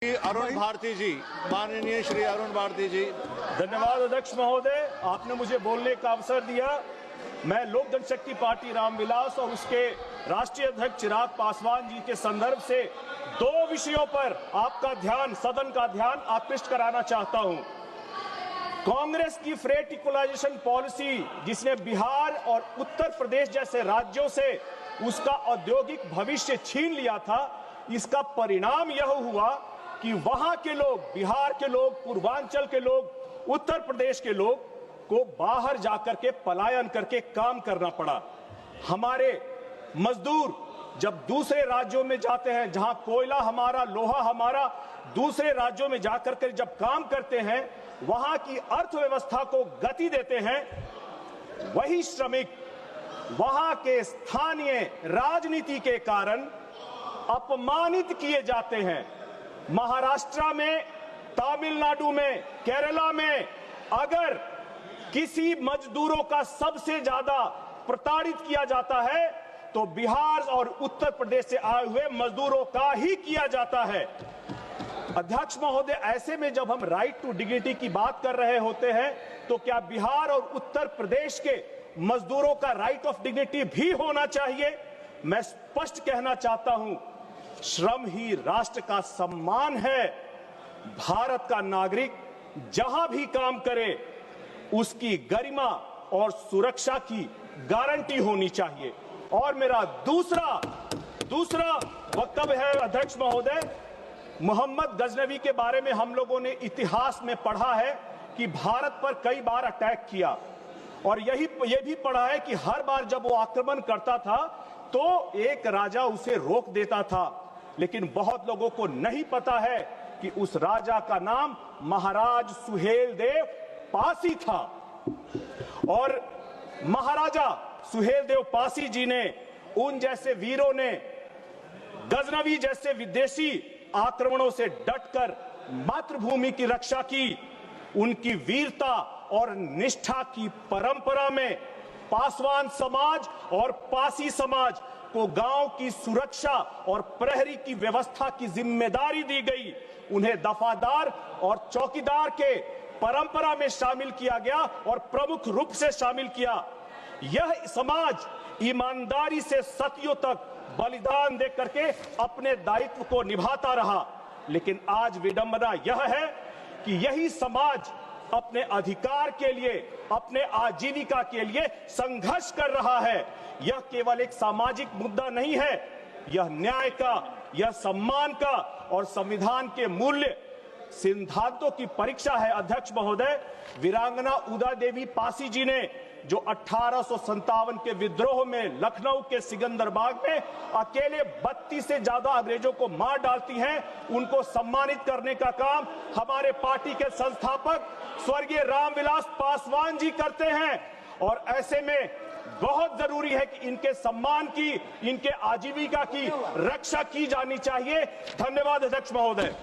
अरुण भारती जी, माननीय श्री अरुण भारती जी। धन्यवाद अध्यक्ष महोदय, आपने मुझे बोलने का अवसर दिया। मैं लोक जनशक्ति पार्टी रामविलास और उसके राष्ट्रीय अध्यक्ष चिराग पासवान जी के संदर्भ से दो विषयों पर आपका ध्यान, सदन का ध्यान आकृष्ट कराना चाहता हूं। कांग्रेस की फ्रेट इक्वलाइजेशन पॉलिसी, जिसने बिहार और उत्तर प्रदेश जैसे राज्यों से उसका औद्योगिक भविष्य छीन लिया था, इसका परिणाम यह हुआ कि वहां के लोग, बिहार के लोग, पूर्वांचल के लोग, उत्तर प्रदेश के लोग को बाहर जाकर के पलायन करके काम करना पड़ा। हमारे मजदूर जब दूसरे राज्यों में जाते हैं, जहां कोयला हमारा, लोहा हमारा, दूसरे राज्यों में जाकर के जब काम करते हैं, वहां की अर्थव्यवस्था को गति देते हैं, वही श्रमिक वहां के स्थानीय राजनीति के कारण अपमानित किए जाते हैं। महाराष्ट्र में, तमिलनाडु में, केरला में अगर किसी मजदूरों का सबसे ज्यादा प्रताड़ित किया जाता है तो बिहार और उत्तर प्रदेश से आए हुए मजदूरों का ही किया जाता है। अध्यक्ष महोदय, ऐसे में जब हम राइट टू डिग्निटी की बात कर रहे होते हैं तो क्या बिहार और उत्तर प्रदेश के मजदूरों का राइट ऑफ डिग्निटी भी होना चाहिए? मैं स्पष्ट कहना चाहता हूं, श्रम ही राष्ट्र का सम्मान है। भारत का नागरिक जहां भी काम करे उसकी गरिमा और सुरक्षा की गारंटी होनी चाहिए। और मेरा दूसरा वक्तव्य है अध्यक्ष महोदय, मोहम्मद गजनवी के बारे में हम लोगों ने इतिहास में पढ़ा है कि भारत पर कई बार अटैक किया, और ये भी पढ़ा है कि हर बार जब वो आक्रमण करता था तो एक राजा उसे रोक देता था। लेकिन बहुत लोगों को नहीं पता है कि उस राजा का नाम महाराज सुहेलदेव पासी था। और महाराजा सुहेलदेव पासी जी ने, उन जैसे वीरों ने गजनवी जैसे विदेशी आक्रमणों से डटकर मातृभूमि की रक्षा की। उनकी वीरता और निष्ठा की परंपरा में पासवान समाज और पासी समाज को गांव की सुरक्षा और प्रहरी की व्यवस्था की जिम्मेदारी दी गई। उन्हें दफादार और चौकीदार के परंपरा में शामिल किया गया और प्रमुख रूप से शामिल किया। यह समाज ईमानदारी से सदियों तक बलिदान दे करके अपने दायित्व को निभाता रहा। लेकिन आज विडंबना यह है कि यही समाज अपने अधिकार के लिए, अपने आजीविका के लिए संघर्ष कर रहा है। यह केवल एक सामाजिक मुद्दा नहीं है, यह न्याय का, यह सम्मान का और संविधान के मूल्य सिद्धांतों की परीक्षा है। अध्यक्ष महोदय, वीरांगना उदा देवी पासी जी ने जो 1857 के विद्रोह में लखनऊ के सिकंदरबाग में अकेले 32 से ज्यादा अंग्रेजों को मार डालती हैं, उनको सम्मानित करने का काम हमारे पार्टी के संस्थापक स्वर्गीय रामविलास पासवान जी करते हैं। और ऐसे में बहुत जरूरी है कि इनके सम्मान की, इनके आजीविका की रक्षा की जानी चाहिए। धन्यवाद अध्यक्ष महोदय।